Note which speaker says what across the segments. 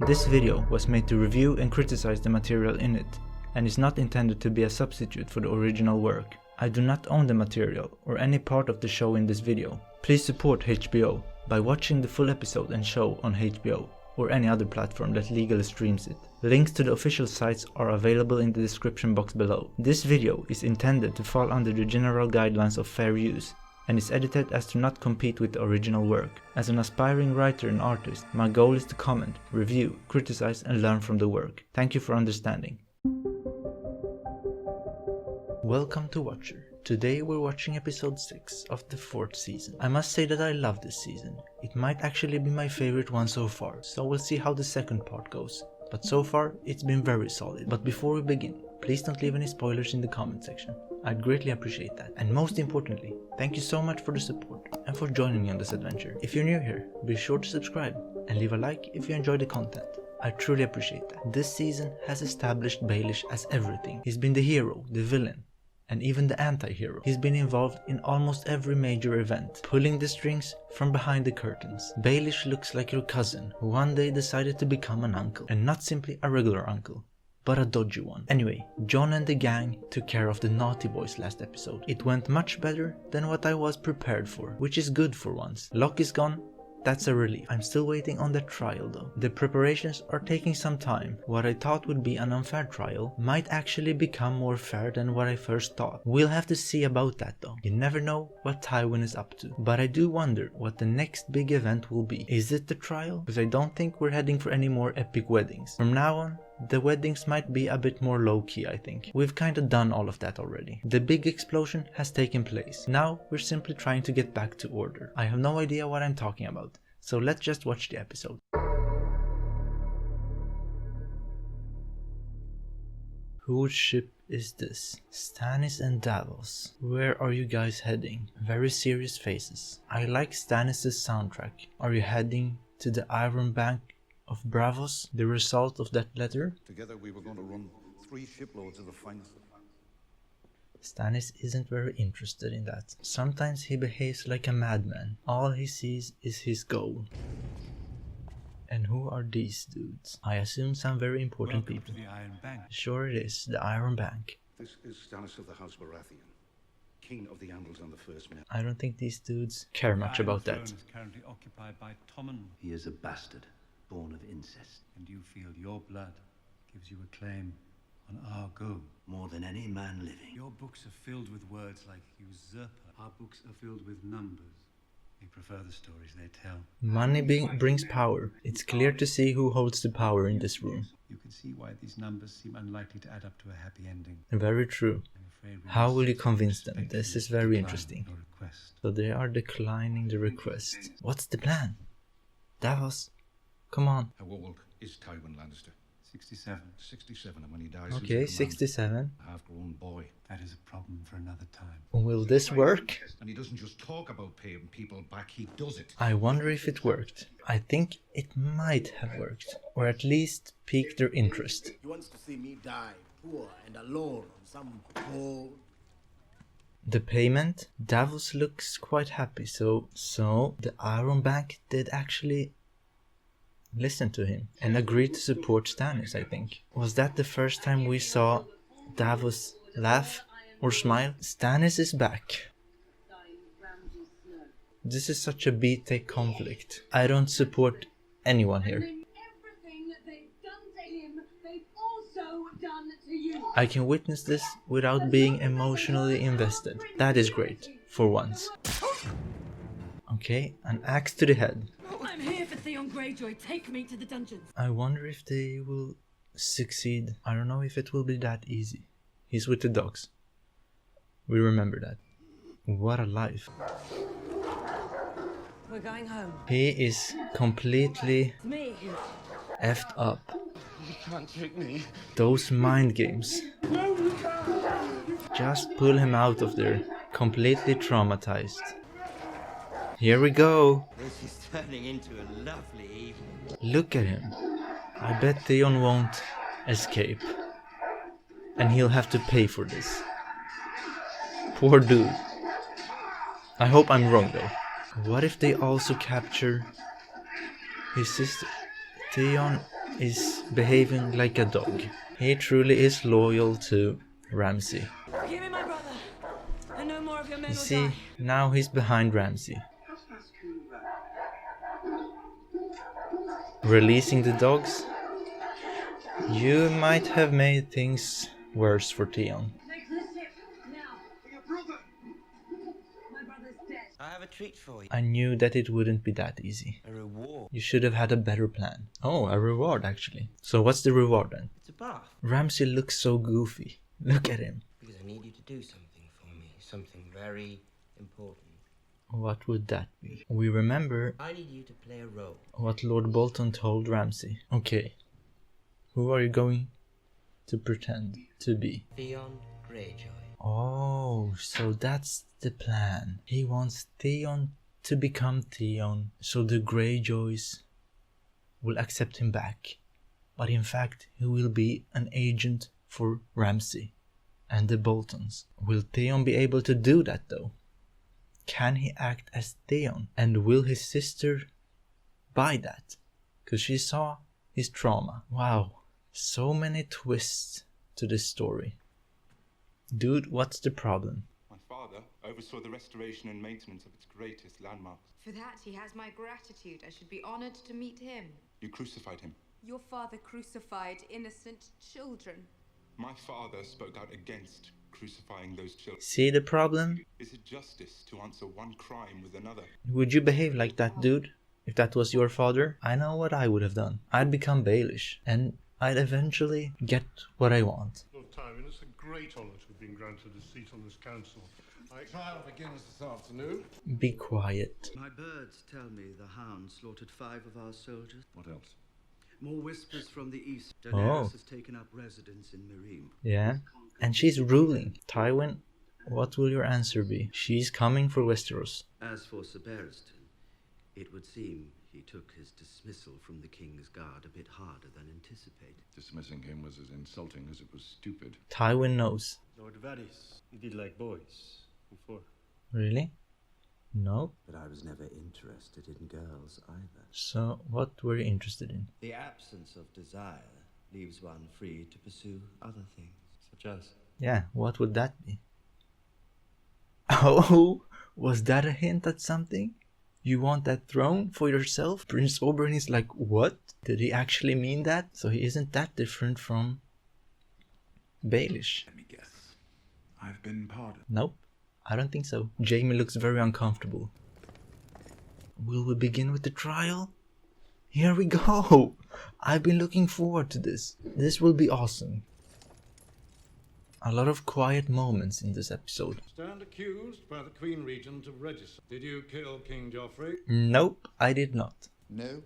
Speaker 1: This video was made to review and criticize the material in it, and is not intended to be a substitute for the original work. I do not own the material or any part of the show in this video. Please support HBO by watching the full episode and show on HBO or any other platform that legally streams it. Links to the official sites are available in the description box below. This video is intended to fall under the general guidelines of fair use and is edited as to not compete with the original work. As an aspiring writer and artist, my goal is to comment, review, criticize and learn from the work. Thank you for understanding. Welcome to Watcher. Today we're watching episode 6 of the 4th season. I must say that I love this season. It might actually be my favorite one so far, so we'll see how the second part goes. But so far, it's been very solid. But before we begin, please don't leave any spoilers in the comment section. I'd greatly appreciate that. And most importantly, thank you so much for the support and for joining me on this adventure. If you're new here, be sure to subscribe and leave a like if you enjoy the content. I truly appreciate that. This season has established Baelish as everything. He's been the hero, the villain, and even the anti-hero. He's been involved in almost every major event, pulling the strings from behind the curtains. Baelish looks like your cousin, who one day decided to become an uncle, and not simply a regular uncle, but a dodgy one. Anyway, Jon and the gang took care of the naughty boys last episode. It went much better than what I was prepared for, which is good for once. Locke is gone. That's a relief. I'm still waiting on that trial though. The preparations are taking some time. What I thought would be an unfair trial might actually become more fair than what I first thought. We'll have to see about that though. You never know what Tywin is up to. But I do wonder what the next big event will be. Is it the trial? Because I don't think we're heading for any more epic weddings. From now on, the weddings might be a bit more low-key, I think. We've kinda done all of that already. The big explosion has taken place. Now we're simply trying to get back to order. I have no idea what I'm talking about, so let's just watch the episode. Whose ship is this? Stannis and Davos. Where are you guys heading? Very serious faces. I like Stannis' soundtrack. Are you heading to the Iron Bank of Braavos, the result of that letter?
Speaker 2: Together we were going to run 3 shiploads of the finest.
Speaker 1: Stannis isn't very interested in that. Sometimes he behaves like a madman. All he sees is his goal. And who are these dudes? I assume some very important people.
Speaker 3: To the Iron Bank.
Speaker 1: Sure it is, the Iron Bank.
Speaker 2: This is Stannis of the House Baratheon, king of the Andals on the First Men.
Speaker 1: I don't think these dudes care much about that.
Speaker 3: The Iron Throne is currently occupied by Tommen,
Speaker 4: He is a bastard, born of incest.
Speaker 3: and you feel your blood gives you a claim on our go.
Speaker 4: More than any man living.
Speaker 3: Your books are filled with words like usurper. Our books are filled with numbers. We prefer the stories they tell.
Speaker 1: Money brings power. It's clear to see who holds the power in this room.
Speaker 3: You can see why these numbers seem unlikely to add up to a happy ending.
Speaker 1: Very true.
Speaker 3: I'm afraid we
Speaker 1: How
Speaker 3: must
Speaker 1: will you convince them?
Speaker 3: respectfully
Speaker 1: This is very
Speaker 3: decline
Speaker 1: interesting.
Speaker 3: your request.
Speaker 1: So they are declining the request. What's the plan? Davos, come on.
Speaker 2: How old is Tywin Lannister?
Speaker 3: 67.
Speaker 2: 67, and when he dies,
Speaker 1: Okay,
Speaker 2: he's a command,
Speaker 1: 67.
Speaker 2: a half-grown boy.
Speaker 3: That is a problem for another time.
Speaker 1: Will this work?
Speaker 2: And he doesn't just talk about paying people back, he does it.
Speaker 1: I wonder if it worked. I think it might have worked. Or at least piqued their interest.
Speaker 5: He wants to see me die, poor and alone on some cold.
Speaker 1: The payment? Davos looks quite happy, so the Iron Bank did actually listen to him and agreed to support Stannis, I think. Was that the first time we saw Davos laugh or smile? Stannis is back. This is such a B-Tech conflict. I don't support anyone here.
Speaker 6: Everything that they've done to him, they've also done to you.
Speaker 1: I can witness this without being emotionally invested. That is great, for once. Okay, an axe to the head.
Speaker 7: I'm here for Theon Greyjoy. Take me to the dungeons.
Speaker 1: I wonder if they will succeed. I don't know if it will be that easy. He's with the dogs. We remember that. What a life.
Speaker 7: We're going home.
Speaker 1: He is completely
Speaker 7: It's me.
Speaker 1: effed up.
Speaker 5: You can't take me.
Speaker 1: Those mind games. Just pull him out of there. Completely traumatized. Here we go.
Speaker 4: This is turning into a lovely evening.
Speaker 1: Look at him. I bet Theon won't escape. And he'll have to pay for this. Poor dude. I hope I'm wrong though. What if they also capture his sister? Theon is behaving like a dog. He truly is loyal to Ramsay.
Speaker 7: Give me my brother, and no more of your men
Speaker 1: You
Speaker 7: will
Speaker 1: see,
Speaker 7: die.
Speaker 1: now he's behind Ramsay. Releasing the dogs? You might have made things worse for Theon.
Speaker 6: Take the ship now. For your brother. My brother's dead.
Speaker 4: I have a treat for you.
Speaker 1: I knew that it wouldn't be that easy.
Speaker 4: A reward.
Speaker 1: You should have had a better plan. Oh, a reward actually. So what's the reward then?
Speaker 4: It's a bath.
Speaker 1: Ramsay looks so goofy. Look at him.
Speaker 4: Because I need you to do something for me. Something very important.
Speaker 1: What would that be? We remember
Speaker 4: I need you to play a role.
Speaker 1: what Lord Bolton told Ramsay. Okay. Who are you going to pretend to be?
Speaker 4: Theon Greyjoy.
Speaker 1: Oh, so that's the plan. He wants Theon to become Theon, so the Greyjoys will accept him back. But in fact, he will be an agent for Ramsay and the Boltons. Will Theon be able to do that though? Can he act as Theon? And will his sister buy that? Because she saw his trauma. Wow, so many twists to this story. Dude, what's the problem?
Speaker 8: My father oversaw the restoration and maintenance of its greatest landmarks.
Speaker 9: For that, he has my gratitude. I should be honored to meet him.
Speaker 8: You crucified him.
Speaker 9: Your father crucified innocent children.
Speaker 8: My father spoke out against crucifying those children.
Speaker 1: See the problem?
Speaker 8: Is it justice to answer one crime with another?
Speaker 1: Would you behave like that, dude? If that was your father? I know what I would have done. I'd become Baelish, and I'd eventually get what I want.
Speaker 10: Lord Tywin, it's a great honour to have been granted a seat on this council.
Speaker 5: Trial begins this afternoon.
Speaker 1: Be quiet.
Speaker 3: My birds tell me the hound slaughtered 5 of our soldiers.
Speaker 2: What else?
Speaker 3: More whispers from the east.
Speaker 1: Oh.
Speaker 3: Daenerys has taken up residence in Meereen.
Speaker 1: Yeah. And she's ruling. Tywin, what will your answer be? She's coming for Westeros.
Speaker 3: As for Sir Barristan, it would seem he took his dismissal from the King's Guard a bit harder than anticipated.
Speaker 2: Dismissing him was as insulting as it was stupid.
Speaker 1: Tywin knows.
Speaker 10: Lord Varys, you did like boys before.
Speaker 1: Really? No?
Speaker 4: But I was never interested in girls either.
Speaker 1: So, what were you interested in?
Speaker 4: The absence of desire leaves one free to pursue other things.
Speaker 10: Such as?
Speaker 1: Yeah, what would that be? Oh, was that a hint at something? You want that throne for yourself? Prince Oberyn is like, what? Did he actually mean that? So he isn't that different from Baelish.
Speaker 2: Let me guess. I've been pardoned.
Speaker 1: Nope, I don't think so. Jaime looks very uncomfortable. Will we begin with the trial? Here we go! I've been looking forward to this. This will be awesome. A lot of quiet moments in this episode.
Speaker 10: Stand accused by the Queen Regent of Register. Did you kill King Joffrey?
Speaker 1: Nope, I did not.
Speaker 2: No.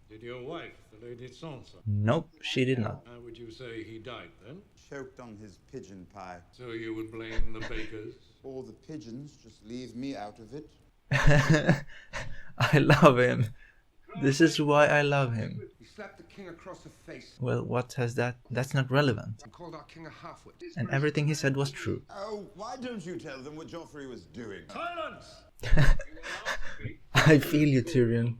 Speaker 10: Did your wife, the Lady Sansa?
Speaker 1: Nope, she did not.
Speaker 10: How would you say he died then?
Speaker 11: Choked on his pigeon pie.
Speaker 10: So you would blame the bakers?
Speaker 11: All the pigeons, just leave me out of it.
Speaker 1: I love him. This is why I love him.
Speaker 12: He slapped the king across the face.
Speaker 1: Well, what has that? That's not relevant.
Speaker 12: And called our king a halfwit.
Speaker 1: And everything he said was true.
Speaker 11: Oh, why don't you tell them what Joffrey was doing?
Speaker 10: Silence!
Speaker 1: I feel you, Tyrion.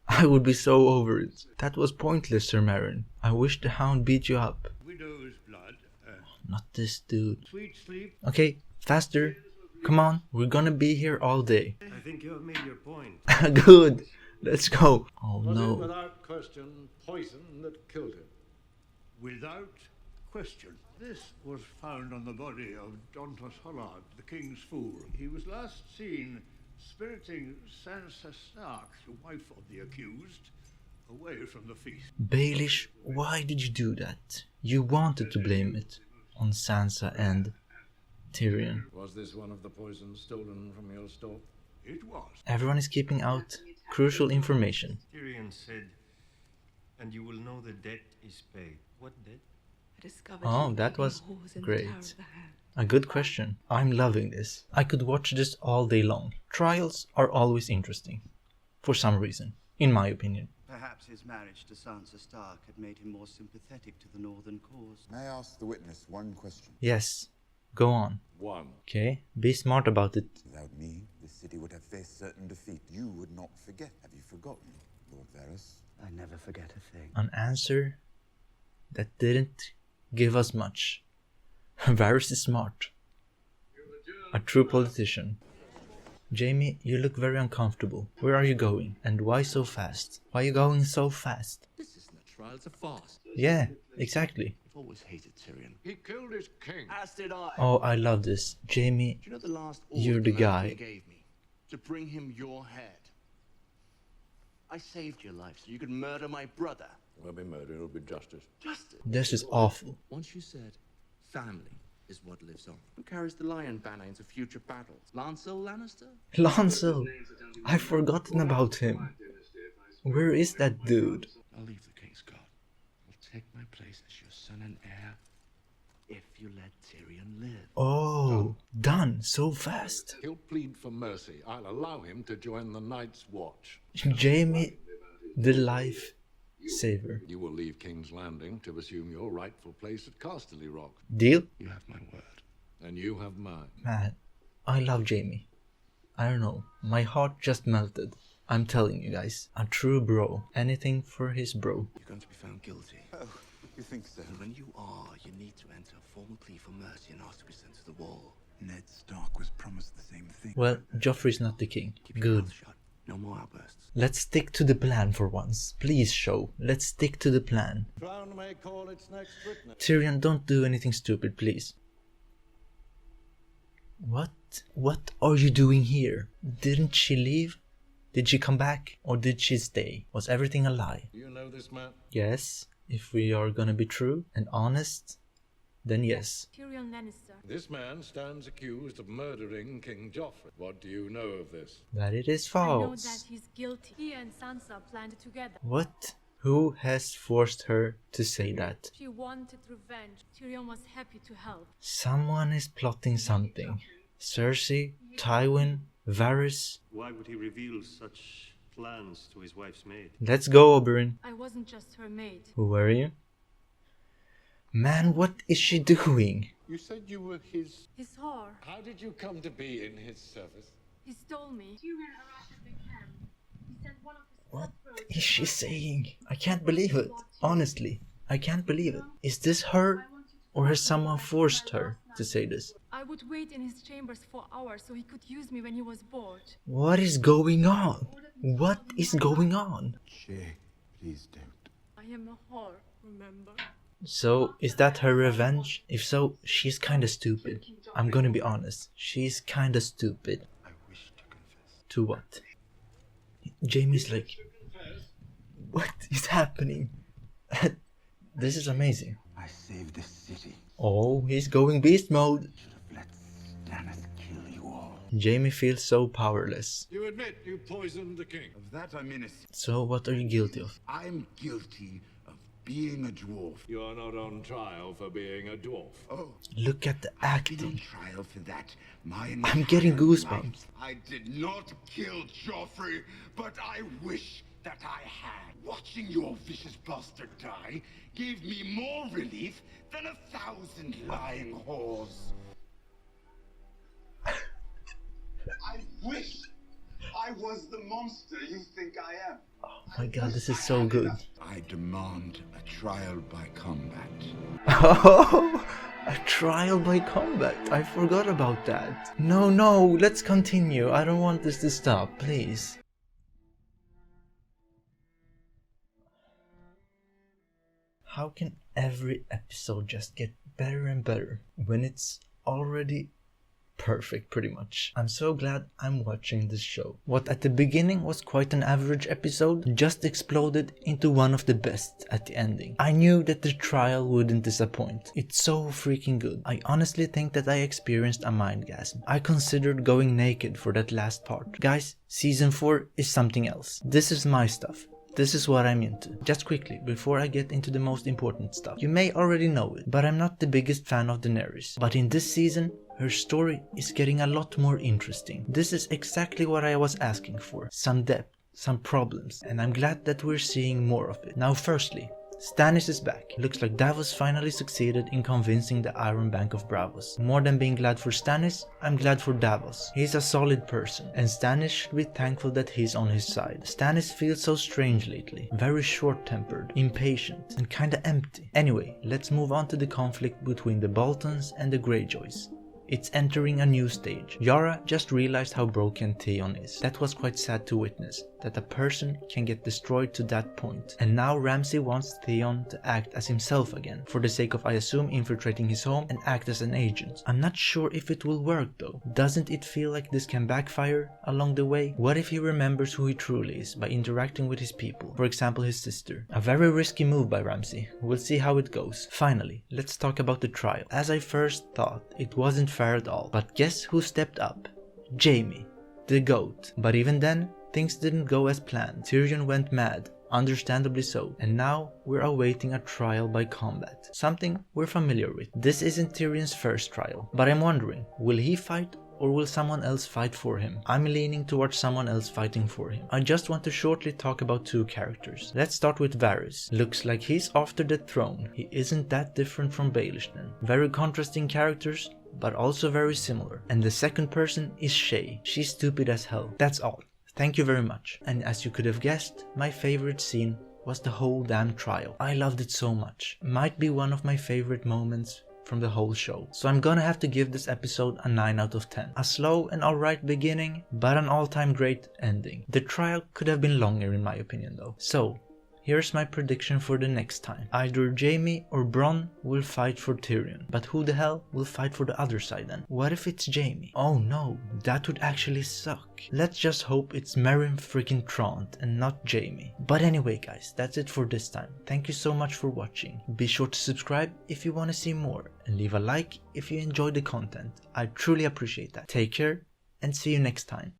Speaker 1: I would be so over it. That was pointless, Sir Meryn. I wish the hound beat you up.
Speaker 10: Widow's blood.
Speaker 1: Not this dude.
Speaker 10: Sweet sleep.
Speaker 1: Okay, faster. Come on, we're gonna be here all day.
Speaker 10: I think you have made your point.
Speaker 1: Good. Let's go. Oh
Speaker 10: Was it
Speaker 1: no.
Speaker 10: without question poison that killed him? Without question. This was found on the body of Dontos Hollard, the king's fool. He was last seen spiriting Sansa Stark, the wife of the accused, away from the feast.
Speaker 1: Baelish, why did you do that? You wanted to blame it on Sansa and Tyrion.
Speaker 12: Was this one of the poisons stolen from your store?
Speaker 10: It was.
Speaker 1: Everyone is keeping out crucial information.
Speaker 13: Tyrion said, and you will know the debt is paid. What debt?
Speaker 9: I discovered
Speaker 1: Oh,
Speaker 9: you
Speaker 1: that
Speaker 9: keeping
Speaker 1: was
Speaker 9: whores in the
Speaker 1: great.
Speaker 9: Tower of the Hand.
Speaker 1: A good question. I'm loving this. I could watch this all day long. Trials are always interesting. For some reason, in my opinion.
Speaker 3: Perhaps his marriage to Sansa Stark had made him more sympathetic to the Northern cause.
Speaker 11: May I ask the witness one question?
Speaker 1: Yes. Go on.
Speaker 12: One.
Speaker 1: Okay, be smart about it.
Speaker 11: Without me, the city would have faced certain defeat. You would not forget. Have you forgotten, Lord Varys?
Speaker 3: I never forget a thing.
Speaker 1: An answer that didn't give us much. Varys is smart. A true politician. Jaime, you look very uncomfortable. Where are you going? And why so fast? Why are you going so fast?
Speaker 4: This isn't a trial, it's a farce.
Speaker 1: Yeah, exactly.
Speaker 4: I've always hated Tyrion.
Speaker 10: He killed his king.
Speaker 5: As did I.
Speaker 1: Oh, I love this. Jaime,
Speaker 5: Do you know the last
Speaker 1: you're
Speaker 5: order
Speaker 1: the
Speaker 5: the Mad
Speaker 1: guy.
Speaker 5: King gave me? To bring him your head. I saved your life so you could murder my brother.
Speaker 12: It won't be murder, it'll be justice.
Speaker 5: Justice.
Speaker 1: This is awful.
Speaker 5: Once you said, family is what lives on. Who carries the lion banner into future battles? Lancel Lannister?
Speaker 1: Lancel! I've forgotten about him. Where is that dude?
Speaker 5: I'll leave the King's Guard. I'll take my place as your son and heir if you let Tyrion live.
Speaker 1: Oh, done so fast.
Speaker 10: He'll plead for mercy. I'll allow him to join the Night's Watch.
Speaker 1: Jaime, the life saver.
Speaker 10: You will leave King's Landing to assume your rightful place at Casterly Rock.
Speaker 1: Deal?
Speaker 5: You have my word.
Speaker 10: And you have mine.
Speaker 1: Man, I love Jaime. I don't know, my heart just melted. I'm telling you guys, a true bro. Anything for his bro.
Speaker 5: You're going to be found guilty.
Speaker 11: Oh, you think so?
Speaker 5: And when you are, you need to enter a formal plea for mercy and ask to be sent to the wall.
Speaker 11: Ned Stark was promised the same thing.
Speaker 1: Well, Joffrey's not the king.
Speaker 5: Keep your
Speaker 1: Good.
Speaker 5: mouth shut. No more outbursts.
Speaker 1: Let's stick to the plan for once. Please, show. Let's stick to the plan.
Speaker 10: Crown may call its next witness.
Speaker 1: Tyrion, don't do anything stupid, please. What? What are you doing here? Didn't she leave? Did she come back? Or did she stay? Was everything a lie?
Speaker 10: Do you know this man?
Speaker 1: Yes, if we are gonna be true and honest, then yes.
Speaker 7: Tyrion Lannister.
Speaker 10: This man stands accused of murdering King Joffrey. What do you know of this?
Speaker 1: That it is
Speaker 7: I know that
Speaker 1: false.
Speaker 7: he's guilty. He and Sansa planned together.
Speaker 1: What? Who has forced her to say that?
Speaker 7: She wanted revenge. Tyrion was happy to help.
Speaker 1: Someone is plotting something. Cersei, Tywin, Varys.
Speaker 13: Why would he reveal such plans to his wife's maid?
Speaker 1: Let's go, Oberyn.
Speaker 7: I wasn't just her maid.
Speaker 1: Who were you? Man, what is she doing?
Speaker 10: You said you were his...
Speaker 7: His whore.
Speaker 10: How did you come to be in his service?
Speaker 7: He stole me.
Speaker 6: Tyrion arrived at the camp. He sent one of his
Speaker 1: What
Speaker 6: cutthroats
Speaker 1: is she
Speaker 6: to
Speaker 1: saying? I can't believe it. Honestly, I can't believe it. Is this her? Or has someone forced her to say this?
Speaker 7: I would wait in his chambers for hours so he could use me when he was bored.
Speaker 1: What is going on? What is going on?
Speaker 11: Shay, please don't.
Speaker 7: I am a whore, remember?
Speaker 1: So, is that her revenge? If so, she's kinda stupid. I'm gonna be honest. She's kinda stupid.
Speaker 5: I wish to confess.
Speaker 1: To what? Jaime's like, what is happening? This is amazing.
Speaker 11: I saved this city.
Speaker 1: Oh, he's going beast mode.
Speaker 11: Should have let Stannis kill you all.
Speaker 1: Jaime feels so powerless.
Speaker 10: You admit you poisoned the king.
Speaker 11: Of that I'm innocent.
Speaker 1: So what are you guilty of?
Speaker 11: I'm guilty of being a dwarf.
Speaker 10: You are not on trial for being a dwarf.
Speaker 11: Oh,
Speaker 1: Look at the
Speaker 11: I've been on
Speaker 1: acting.
Speaker 11: trial for that. My
Speaker 1: I'm getting
Speaker 11: entire
Speaker 1: goosebumps.
Speaker 11: life. I did not kill Joffrey, but I wish that I had. Watching your vicious bastard die gave me more relief than 1,000 lying whores. I wish I was the monster you think I am.
Speaker 1: Oh my god, this is so good.
Speaker 11: I demand a trial by combat.
Speaker 1: Oh, a trial by combat. I forgot about that. No, let's continue. I don't want this to stop, please. How can every episode just get better and better when it's already perfect, pretty much? I'm so glad I'm watching this show. What at the beginning was quite an average episode just exploded into one of the best at the ending. I knew that the trial wouldn't disappoint. It's so freaking good. I honestly think that I experienced a mindgasm. I considered going naked for that last part. Guys, season 4 is something else. This is my stuff. This is what I'm into. Just quickly, before I get into the most important stuff. You may already know it, but I'm not the biggest fan of Daenerys. But in this season, her story is getting a lot more interesting. This is exactly what I was asking for. Some depth, some problems, and I'm glad that we're seeing more of it. Now firstly, Stannis is back. Looks like Davos finally succeeded in convincing the Iron Bank of Braavos. More than being glad for Stannis, I'm glad for Davos. He's a solid person, and Stannis should be thankful that he's on his side. Stannis feels so strange lately. Very short-tempered, impatient, and kinda empty. Anyway, let's move on to the conflict between the Boltons and the Greyjoys. It's entering a new stage. Yara just realized how broken Theon is. That was quite sad to witness, that a person can get destroyed to that point. And now Ramsay wants Theon to act as himself again, for the sake of, I assume, infiltrating his home and act as an agent. I'm not sure if it will work though. Doesn't it feel like this can backfire along the way? What if he remembers who he truly is by interacting with his people, for example his sister? A very risky move by Ramsay. We'll see how it goes. Finally, let's talk about the trial. As I first thought, it wasn't fair at all. But guess who stepped up? Jaime, the GOAT. But even then, things didn't go as planned. Tyrion went mad, understandably so, and now we're awaiting a trial by combat. Something we're familiar with. This isn't Tyrion's first trial, but I'm wondering, will he fight or will someone else fight for him? I'm leaning towards someone else fighting for him. I just want to shortly talk about two characters. Let's start with Varys. Looks like he's after the throne. He isn't that different from Baelish then. Very contrasting characters, but also very similar. And the second person is Shae. She's stupid as hell. That's all. Thank you very much. And as you could have guessed, my favorite scene was the whole damn trial. I loved it so much. Might be one of my favorite moments from the whole show. So I'm gonna have to give this episode a 9 out of 10. A slow and alright beginning, but an all-time great ending. The trial could have been longer in my opinion though. So, here's my prediction for the next time. Either Jaime or Bronn will fight for Tyrion. But who the hell will fight for the other side then? What if it's Jaime? Oh no, that would actually suck. Let's just hope it's Meryn freaking Trant and not Jaime. But anyway guys, that's it for this time. Thank you so much for watching. Be sure to subscribe if you want to see more. And leave a like if you enjoyed the content. I truly appreciate that. Take care and see you next time.